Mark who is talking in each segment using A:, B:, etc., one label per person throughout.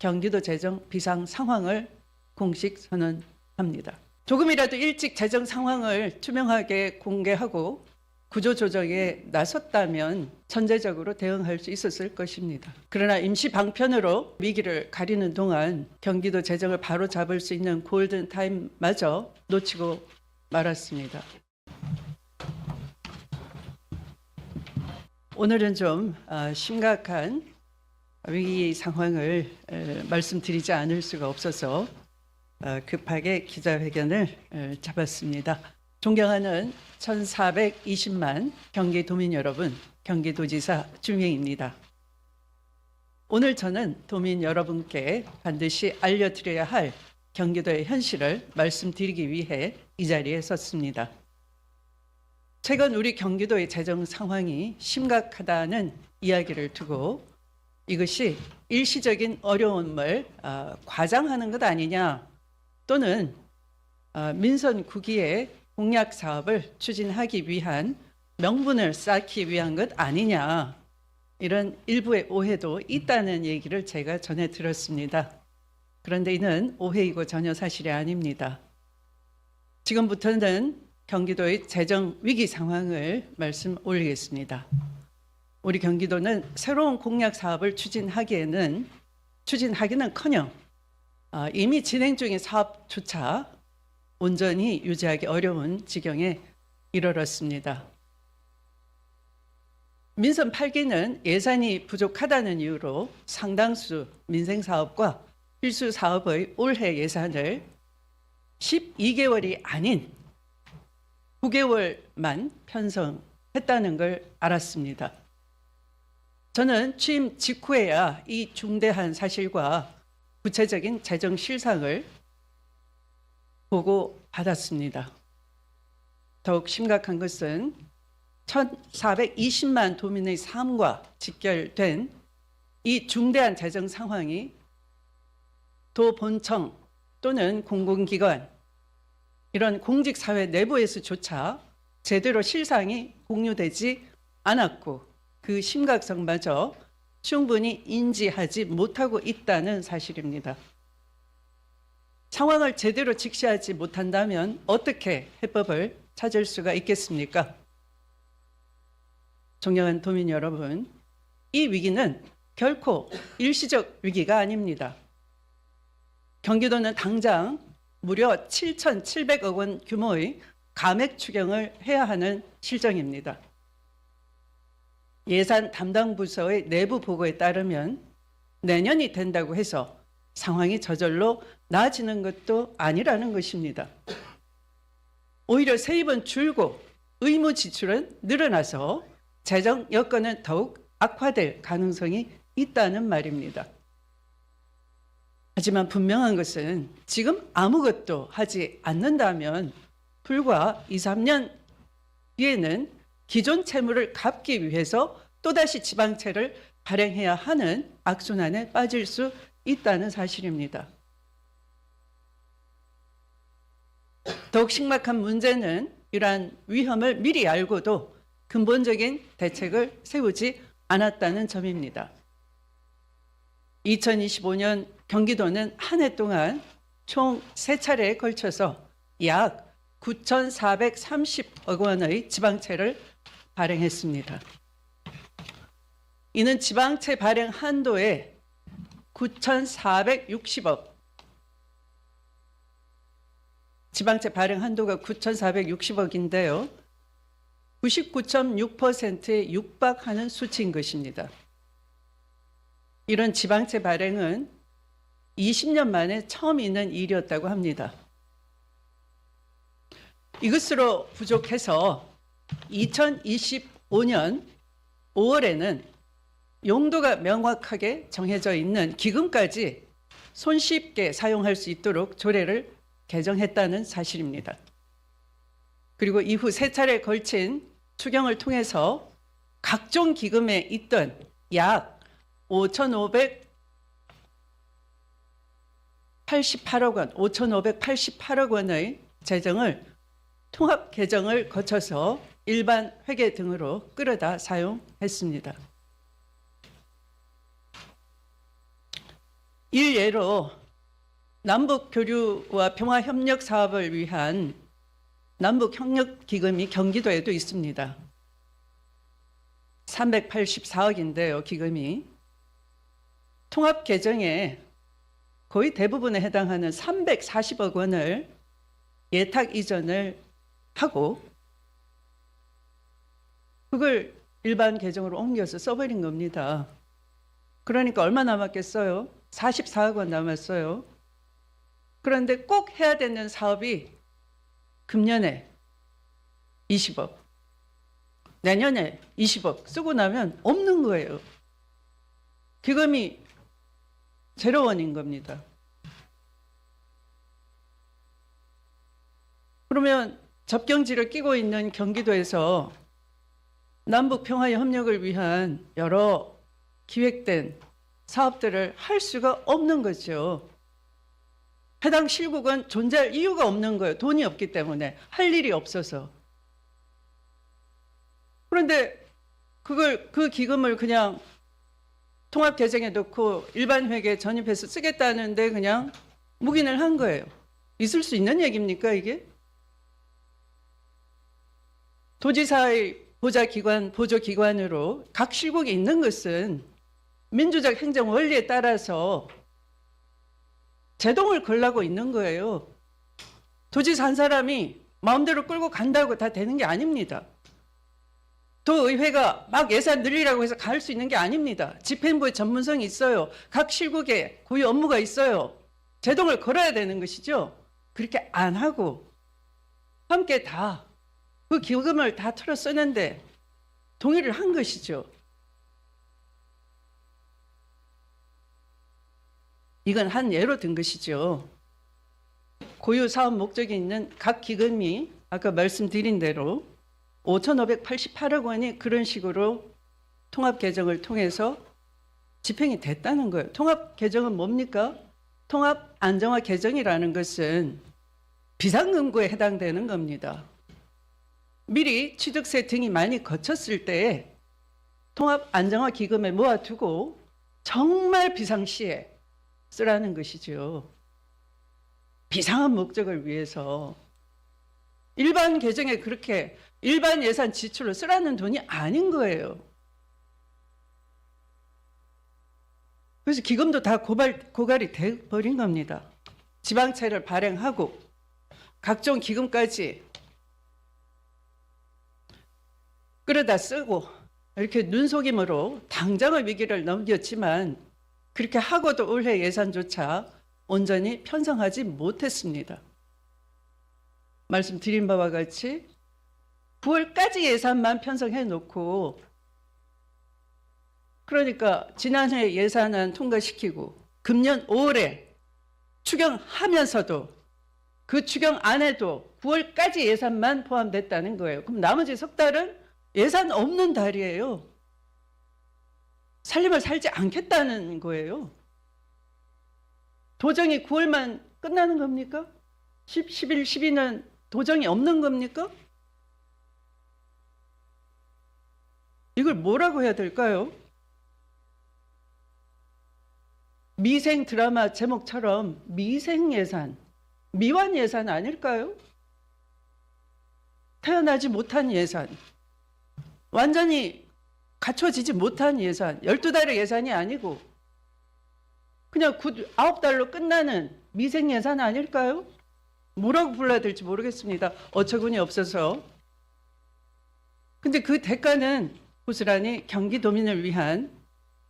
A: 경기도 재정 비상 상황을 공식 선언합니다. 조금이라도 일찍 재정 상황을 투명하게 공개하고 구조조정에 나섰다면 선제적으로 대응할 수 있었을 것입니다. 그러나 임시 방편으로 위기를 가리는 동안 경기도 재정을 바로잡을 수 있는 골든타임마저 놓치고 말았습니다. 오늘은 좀 심각한 위기 상황을 말씀드리지 않을 수가 없어서 급하게 기자회견을 잡았습니다. 존경하는 1420만 경기도민 여러분, 경기도지사 주명입니다. 오늘 저는 도민 여러분께 반드시 알려드려야 할 경기도의 현실을 말씀드리기 위해 이 자리에 섰습니다. 최근 우리 경기도의 재정 상황이 심각하다는 이야기를 두고 이것이 일시적인 어려움을 과장하는 것 아니냐, 또는 민선 9기의 공약 사업을 추진하기 위한 명분을 쌓기 위한 것 아니냐, 이런 일부의 오해도 있다는 얘기를 제가 전해 들었습니다. 그런데 이는 오해이고 전혀 사실이 아닙니다. 지금부터는 경기도의 재정 위기 상황을 말씀 올리겠습니다. 우리 경기도는 새로운 공약 사업을 추진하기는커녕 이미 진행 중인 사업조차 온전히 유지하기 어려운 지경에 이르렀습니다. 민선 8기는 예산이 부족하다는 이유로 상당수 민생사업과 필수 사업의 올해 예산을 12개월이 아닌 9개월만 편성했다는 걸 알았습니다. 저는 취임 직후에야 이 중대한 사실과 구체적인 재정 실상을 보고받았습니다. 더욱 심각한 것은 1420만 도민의 삶과 직결된 이 중대한 재정 상황이 도 본청 또는 공공기관, 이런 공직사회 내부에서조차 제대로 실상이 공유되지 않았고 그 심각성마저 충분히 인지하지 못하고 있다는 사실입니다. 상황을 제대로 직시하지 못한다면 어떻게 해법을 찾을 수가 있겠습니까? 존경하는 도민 여러분, 이 위기는 결코 일시적 위기가 아닙니다. 경기도는 당장 무려 7,700억 원 규모의 감액 추경을 해야 하는 실정입니다. 예산 담당 부서의 내부 보고에 따르면 내년이 된다고 해서 상황이 저절로 나아지는 것도 아니라는 것입니다. 오히려 세입은 줄고 의무 지출은 늘어나서 재정 여건은 더욱 악화될 가능성이 있다는 말입니다. 하지만 분명한 것은 지금 아무것도 하지 않는다면 불과 2, 3년 뒤에는 기존 채무를 갚기 위해서 또다시 지방채를 발행해야 하는 악순환에 빠질 수 있다는 사실입니다. 더욱 심각한 문제는 이러한 위험을 미리 알고도 근본적인 대책을 세우지 않았다는 점입니다. 2025년 경기도는 한 해 동안 총 3차례에 걸쳐서 약 9,430억 원의 지방채를 발행했습니다. 이는 지방채 발행 한도의 9,460억, 지방채 발행 한도가 9,460억인데요. 99.6%에 육박하는 수치인 것입니다. 이런 지방채 발행은 20년 만에 처음 있는 일이었다고 합니다. 이것으로 부족해서 2025년 5월에는 용도가 명확하게 정해져 있는 기금까지 손쉽게 사용할 수 있도록 조례를 개정했다는 사실입니다. 그리고 이후 3차례에 걸친 추경을 통해서 각종 기금에 있던 약 5,588억 원의 재정을 통합 개정을 거쳐서 일반 회계 등으로 끌어다 사용했습니다. 일례로 남북 교류와 평화 협력 사업을 위한 남북 협력 기금이 경기도에도 있습니다. 384억인데요, 기금이. 통합 개정에 거의 대부분에 해당하는 340억 원을 예탁 이전을 하고 그걸 일반 계정으로 옮겨서 써버린 겁니다. 그러니까 얼마 남았겠어요? 44억 원 남았어요. 그런데 꼭 해야 되는 사업이 금년에 20억, 내년에 20억 쓰고 나면 없는 거예요. 기금이 제로원인 겁니다. 그러면 접경지를 끼고 있는 경기도에서 남북 평화 협력을 위한 여러 기획된 사업들을 할 수가 없는 거죠. 해당 실국은 존재할 이유가 없는 거예요. 돈이 없기 때문에, 할 일이 없어서. 그런데 그 기금을 그냥 통합 개정에 넣고 일반 회계에 전입해서 쓰겠다는데 그냥 묵인을 한 거예요. 있을 수 있는 얘기입니까, 이게? 도지사의 보조기관으로 각 실국이 있는 것은 민주적 행정 원리에 따라서 제동을 걸라고 있는 거예요. 도지사 한 사람이 마음대로 끌고 간다고 다 되는 게 아닙니다. 도의회가 막 예산 늘리라고 해서 갈 수 있는 게 아닙니다. 집행부의 전문성이 있어요. 각 실국에 고유 업무가 있어요. 제동을 걸어야 되는 것이죠. 그렇게 안 하고 함께 다 그 기금을 다 틀어 쓰는데 동의를 한 것이죠. 이건 한 예로 든 것이죠. 고유 사업 목적이 있는 각 기금이 아까 말씀드린 대로 5,588억 원이 그런 식으로 통합 개정을 통해서 집행이 됐다는 거예요. 통합 개정은 뭡니까? 통합 안정화 개정이라는 것은 비상금고에 해당되는 겁니다. 미리 취득세 등이 많이 거쳤을 때 통합 안정화 기금에 모아두고 정말 비상시에 쓰라는 것이죠. 비상한 목적을 위해서. 일반 계정에 그렇게 일반 예산 지출로 쓰라는 돈이 아닌 거예요. 그래서 기금도 다 고갈이 돼버린 겁니다. 지방채를 발행하고 각종 기금까지 끌어다 쓰고 이렇게 눈속임으로 당장의 위기를 넘겼지만 그렇게 하고도 올해 예산조차 온전히 편성하지 못했습니다. 말씀드린 바와 같이 9월까지 예산만 편성해 놓고 그러니까 지난해 예산안 통과시키고 금년 5월에 추경하면서도 그 추경 안에도 9월까지 예산만 포함됐다는 거예요. 그럼 나머지 석 달은 예산 없는 달이에요. 살림을 살지 않겠다는 거예요. 도정이 9월만 끝나는 겁니까? 10, 11, 12는 도정이 없는 겁니까? 이걸 뭐라고 해야 될까요? 미생 드라마 제목처럼 미생 예산, 미완 예산 아닐까요? 태어나지 못한 예산, 완전히 갖춰지지 못한 예산, 12달의 예산이 아니고 그냥 9달로 끝나는 미생 예산 아닐까요? 뭐라고 불러야 될지 모르겠습니다. 어처구니 없어서. 근데 그 대가는 고스란히 경기도민을 위한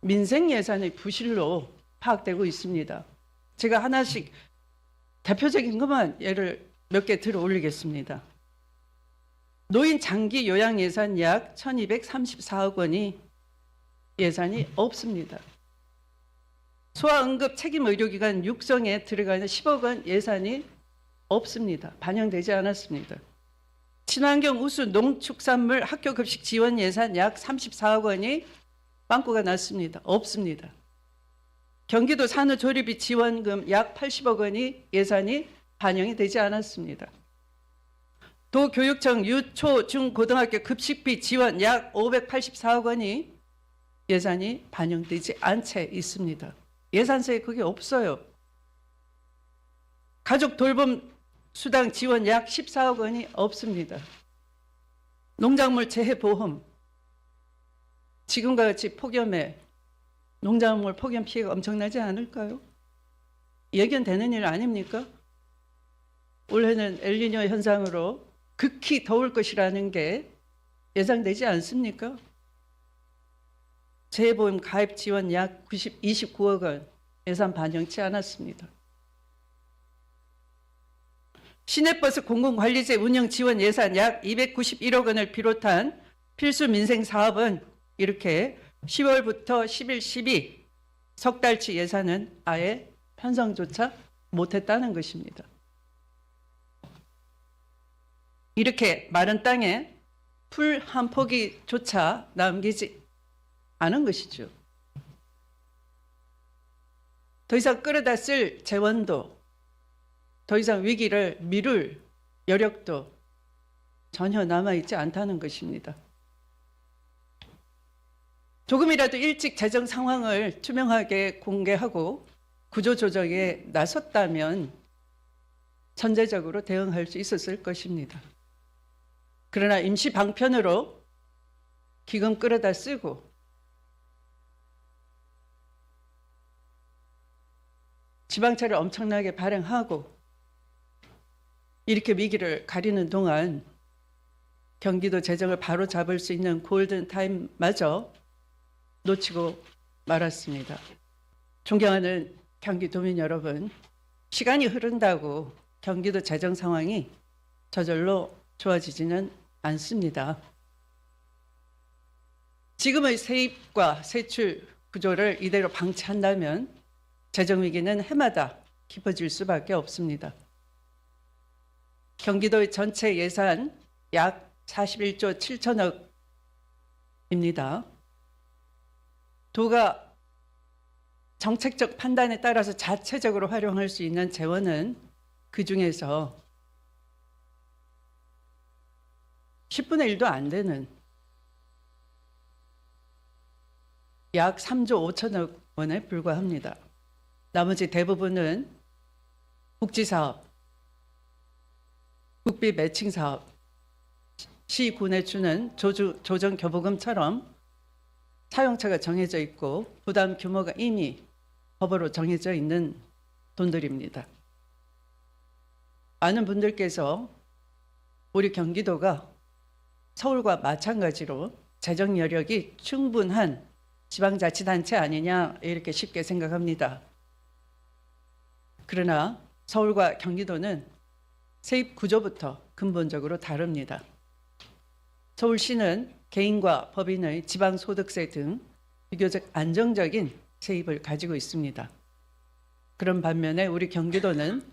A: 민생 예산의 부실로 파악되고 있습니다. 제가 하나씩 대표적인 것만 예를 몇 개 들어 올리겠습니다. 노인 장기 요양 예산 약 1,234억 원이 예산이 없습니다. 소아응급 책임의료기관 육성에 들어가는 10억 원 예산이 없습니다. 반영되지 않았습니다. 친환경 우수 농축산물 학교급식 지원 예산 약 34억 원이 빵꾸가 났습니다. 없습니다. 경기도 산후조리비 지원금 약 80억 원이 예산이 반영이 되지 않았습니다. 도교육청 유초 중고등학교 급식비 지원 약 584억 원이 예산이 반영되지 않은 채 있습니다. 예산서에 그게 없어요. 가족 돌봄 수당 지원 약 14억 원이 없습니다. 농작물 재해보험, 지금과 같이 폭염에 농작물 폭염 피해가 엄청나지 않을까요? 예견되는 일 아닙니까? 올해는 엘니뇨 현상으로 극히 더울 것이라는 게 예상되지 않습니까? 재해보험 가입 지원 약 29억 원 예산 반영치 않았습니다. 시내버스 공공관리재 운영 지원 예산 약 291억 원을 비롯한 필수 민생 사업은 이렇게 10월부터 11, 12 석 달치 예산은 아예 편성조차 못했다는 것입니다. 이렇게 마른 땅에 풀 한 포기조차 남기지 않은 것이죠. 더 이상 끌어다 쓸 재원도, 더 이상 위기를 미룰 여력도 전혀 남아있지 않다는 것입니다. 조금이라도 일찍 재정 상황을 투명하게 공개하고 구조조정에 나섰다면 선제적으로 대응할 수 있었을 것입니다. 그러나 임시 방편으로 기금 끌어다 쓰고 지방채를 엄청나게 발행하고 이렇게 위기를 가리는 동안 경기도 재정을 바로 잡을 수 있는 골든타임마저 놓치고 말았습니다. 존경하는 경기도민 여러분, 시간이 흐른다고 경기도 재정 상황이 저절로 좋아지지는 않습니다. 지금의 세입과 세출 구조를 이대로 방치한다면 재정 위기는 해마다 깊어질 수밖에 없습니다. 경기도의 전체 예산 약 41조 7천억입니다. 도가 정책적 판단에 따라서 자체적으로 활용할 수 있는 재원은 그중에서 10분의 1도 안 되는 약 3조 5천억 원에 불과합니다. 나머지 대부분은 복지사업, 국비 매칭 사업, 시군에 주는 조정 교부금처럼 사용처가 정해져 있고 부담 규모가 이미 법으로 정해져 있는 돈들입니다. 많은 분들께서 우리 경기도가 서울과 마찬가지로 재정 여력이 충분한 지방자치단체 아니냐 이렇게 쉽게 생각합니다. 그러나 서울과 경기도는 세입 구조부터 근본적으로 다릅니다. 서울시는 개인과 법인의 지방소득세 등 비교적 안정적인 세입을 가지고 있습니다. 그런 반면에 우리 경기도는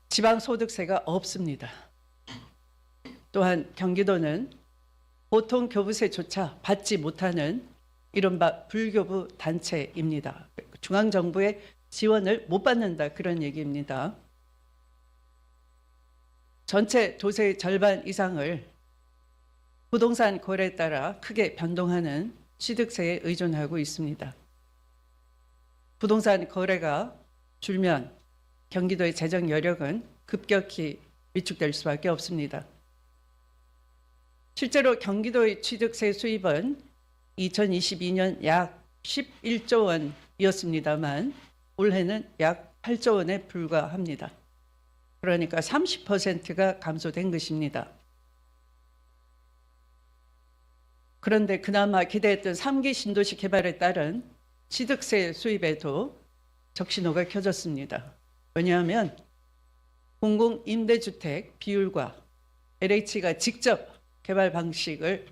A: 지방소득세가 없습니다. 또한 경기도는 보통 교부세조차 받지 못하는 이른바 불교부 단체입니다. 중앙정부의 지원을 못 받는다 그런 얘기입니다. 전체 도세의 절반 이상을 부동산 거래에 따라 크게 변동하는 취득세에 의존하고 있습니다. 부동산 거래가 줄면 경기도의 재정 여력은 급격히 위축될 수밖에 없습니다. 실제로 경기도의 취득세 수입은 2022년 약 11조 원이었습니다만 올해는 약 8조 원에 불과합니다. 그러니까 30%가 감소된 것입니다. 그런데 그나마 기대했던 3기 신도시 개발에 따른 취득세 수입에도 적신호가 켜졌습니다. 왜냐하면 공공임대주택 비율과 LH가 직접 개발 방식을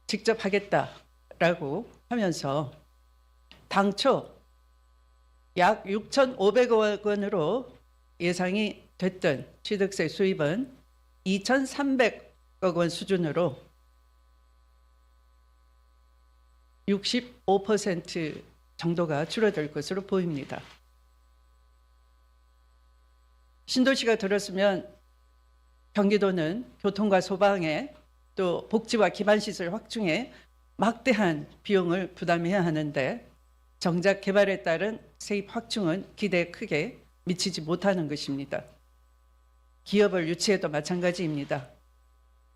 A: 직접 하겠다라고 하면서 당초 약 6,500억 원으로 예상이 됐던 취득세 수입은 2,300억 원 수준으로 65% 정도가 줄어들 것으로 보입니다. 신도시가 들었으면 경기도는 교통과 소방에 또 복지와 기반시설 확충에 막대한 비용을 부담해야 하는데 정작 개발에 따른 세입 확충은 기대에 크게 미치지 못하는 것입니다. 기업을 유치해도 마찬가지입니다.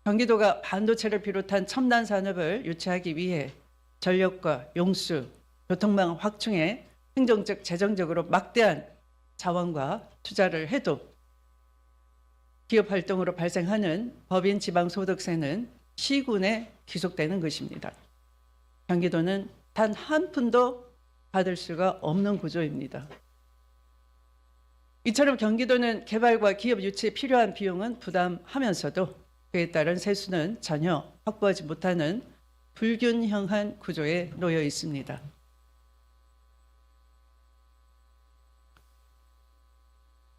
A: 경기도가 반도체를 비롯한 첨단 산업을 유치하기 위해 전력과 용수, 교통망 확충에 행정적, 재정적으로 막대한 자원과 투자를 해도 기업 활동으로 발생하는 법인 지방소득세는 시군에 귀속되는 것입니다. 경기도는 단 한 푼도 받을 수가 없는 구조입니다. 이처럼 경기도는 개발과 기업 유치에 필요한 비용은 부담하면서도 그에 따른 세수는 전혀 확보하지 못하는 불균형한 구조에 놓여 있습니다.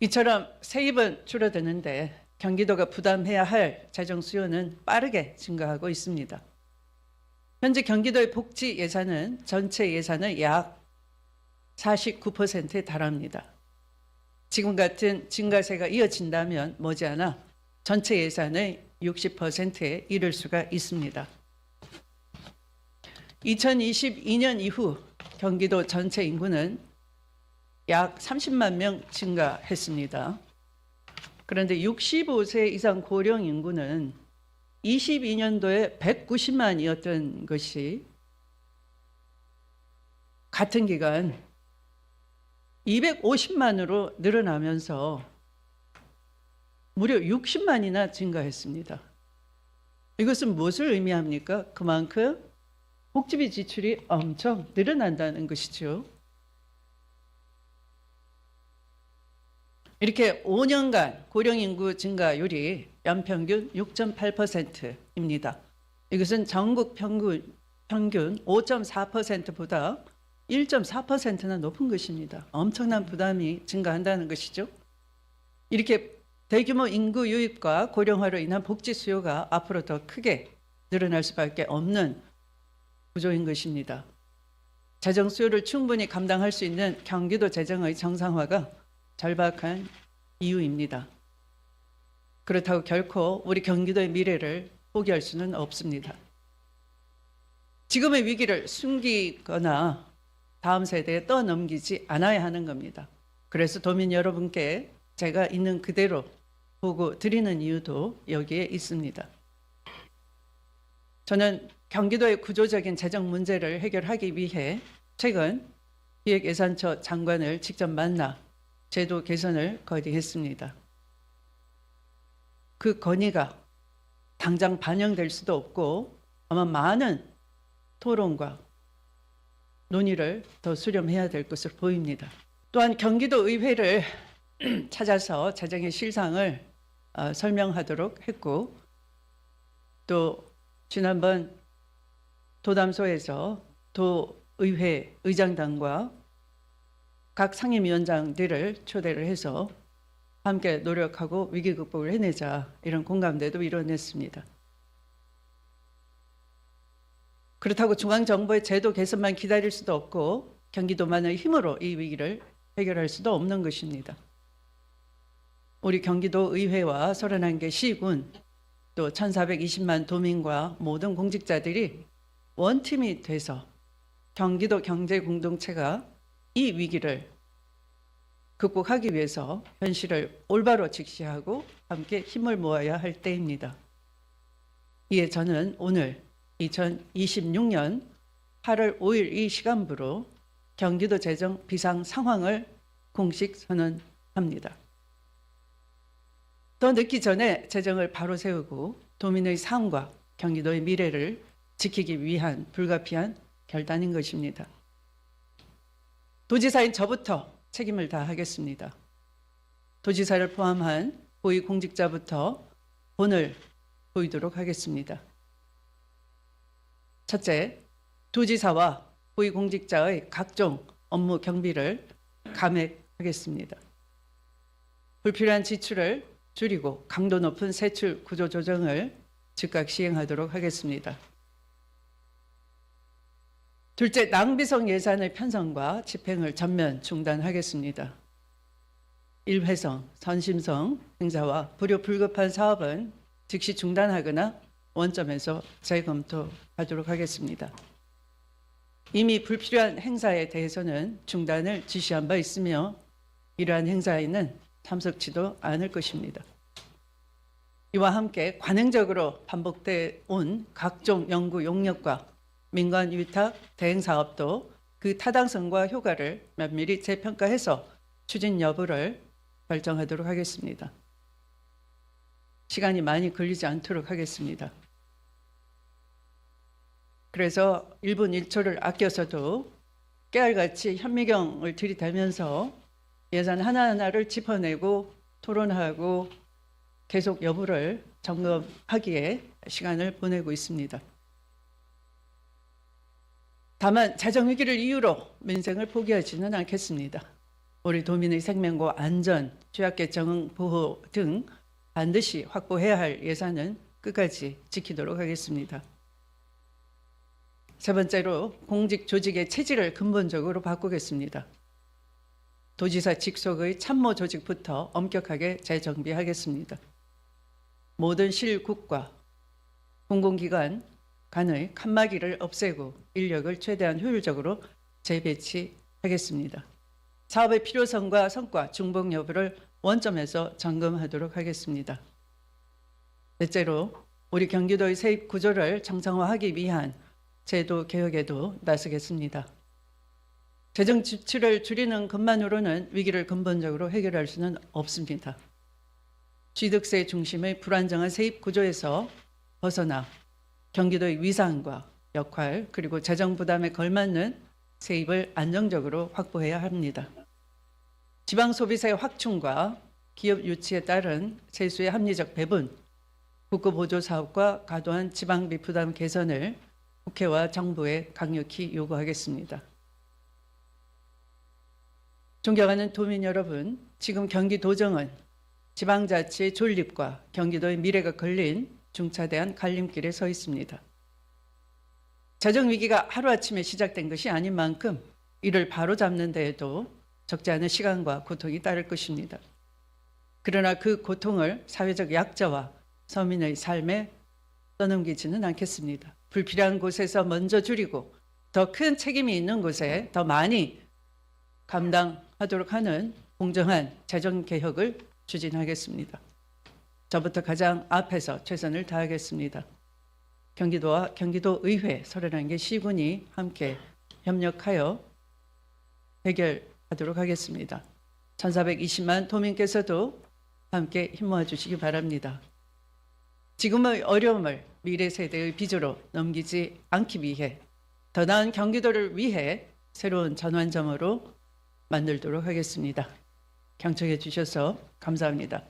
A: 이처럼 세입은 줄어드는데 경기도가 부담해야 할 재정 수요는 빠르게 증가하고 있습니다. 현재 경기도의 복지 예산은 전체 예산의 약 49%에 달합니다. 지금 같은 증가세가 이어진다면 머지않아 전체 예산의 60%에 이를 수가 있습니다. 2022년 이후 경기도 전체 인구는 약 30만 명 증가했습니다. 그런데 65세 이상 고령 인구는 22년도에 190만이었던 것이 같은 기간 250만으로 늘어나면서 무려 60만이나 증가했습니다. 이것은 무엇을 의미합니까? 그만큼 복지비 지출이 엄청 늘어난다는 것이죠. 이렇게 5년간 고령인구 증가율이 연평균 6.8%입니다. 이것은 전국 평균 5.4%보다 1.4%나 높은 것입니다. 엄청난 부담이 증가한다는 것이죠. 이렇게 대규모 인구 유입과 고령화로 인한 복지 수요가 앞으로 더 크게 늘어날 수밖에 없는 구조인 것입니다. 재정 수요를 충분히 감당할 수 있는 경기도 재정의 정상화가 절박한 이유입니다. 그렇다고 결코 우리 경기도의 미래를 포기할 수는 없습니다. 지금의 위기를 숨기거나 다음 세대에 떠넘기지 않아야 하는 겁니다. 그래서 도민 여러분께 제가 있는 그대로 보고 드리는 이유도 여기에 있습니다. 저는 경기도의 구조적인 재정 문제를 해결하기 위해 최근 기획예산처 장관을 직접 만나 제도 개선을 건의했습니다. 그 건의가 당장 반영될 수도 없고 아마 많은 토론과 논의를 더 수렴해야 될 것으로 보입니다. 또한 경기도 의회를 찾아서 재정의 실상을 설명하도록 했고 또 지난번 도담소에서 도의회 의장단과 각 상임위원장들을 초대를 해서 함께 노력하고 위기 극복을 해내자 이런 공감대도 이뤄냈습니다. 그렇다고 중앙정부의 제도 개선만 기다릴 수도 없고 경기도만의 힘으로 이 위기를 해결할 수도 없는 것입니다. 우리 경기도 의회와 31개 시군 또 1420만 도민과 모든 공직자들이 원팀이 돼서 경기도 경제 공동체가 이 위기를 극복하기 위해서 현실을 올바로 직시하고 함께 힘을 모아야 할 때입니다. 이에 저는 오늘 2026년 8월 5일 이 시간부로 경기도 재정 비상 상황을 공식 선언합니다. 더 늦기 전에 재정을 바로 세우고 도민의 삶과 경기도의 미래를 지키기 위한 불가피한 결단인 것입니다. 도지사인 저부터 책임을 다하겠습니다. 도지사를 포함한 고위공직자부터 본을 보이도록 하겠습니다. 첫째, 도지사와 고위공직자의 각종 업무 경비를 감액하겠습니다. 불필요한 지출을 줄이고 강도 높은 세출 구조 조정을 즉각 시행하도록 하겠습니다. 둘째, 낭비성 예산의 편성과 집행을 전면 중단하겠습니다. 일회성, 선심성 행사와 불효 불급한 사업은 즉시 중단하거나 원점에서 재검토하도록 하겠습니다. 이미 불필요한 행사에 대해서는 중단을 지시한 바 있으며 이러한 행사에는 참석치도 않을 것입니다. 이와 함께 관행적으로 반복돼 온 각종 연구 용역과 민관 위탁 대행 사업도 그 타당성과 효과를 면밀히 재평가해서 추진 여부를 결정하도록 하겠습니다. 시간이 많이 걸리지 않도록 하겠습니다. 그래서 1분 1초를 아껴서도 깨알같이 현미경을 들이대면서 예산 하나하나를 짚어내고 토론하고 계속 여부를 점검하기에 시간을 보내고 있습니다. 다만 재정위기를 이유로 민생을 포기하지는 않겠습니다. 우리 도민의 생명과 안전, 취약계층 보호 등 반드시 확보해야 할 예산은 끝까지 지키도록 하겠습니다. 세 번째로 공직 조직의 체질을 근본적으로 바꾸겠습니다. 도지사 직속의 참모 조직부터 엄격하게 재정비하겠습니다. 모든 실국과 공공기관 간의 칸막이를 없애고 인력을 최대한 효율적으로 재배치하겠습니다. 사업의 필요성과 성과, 중복 여부를 원점에서 점검하도록 하겠습니다. 넷째로 우리 경기도의 세입 구조를 정상화하기 위한 제도 개혁에도 나서겠습니다. 재정 지출을 줄이는 것만으로는 위기를 근본적으로 해결할 수는 없습니다. 취득세 중심의 불안정한 세입 구조에서 벗어나 경기도의 위상과 역할 그리고 재정 부담에 걸맞는 세입을 안정적으로 확보해야 합니다. 지방 소비세 확충과 기업 유치에 따른 세수의 합리적 배분, 국고 보조 사업과 과도한 지방비 부담 개선을 국회와 정부에 강력히 요구하겠습니다. 존경하는 도민 여러분, 지금 경기도정은 지방자치의 존립과 경기도의 미래가 걸린 중차대한 갈림길에 서 있습니다. 재정위기가 하루아침에 시작된 것이 아닌 만큼 이를 바로잡는 데에도 적지 않은 시간과 고통이 따를 것입니다. 그러나 그 고통을 사회적 약자와 서민의 삶에 떠넘기지는 않겠습니다. 불필요한 곳에서 먼저 줄이고 더 큰 책임이 있는 곳에 더 많이 감당하도록 하는 공정한 재정개혁을 추진하겠습니다. 저부터 가장 앞에서 최선을 다하겠습니다. 경기도와 경기도의회 31개 시군이 함께 협력하여 해결하도록 하겠습니다. 1420만 도민께서도 함께 힘모아 주시기 바랍니다. 지금의 어려움을 미래 세대의 빚으로 넘기지 않기 위해 더 나은 경기도를 위해 새로운 전환점으로 만들도록 하겠습니다. 경청해 주셔서 감사합니다.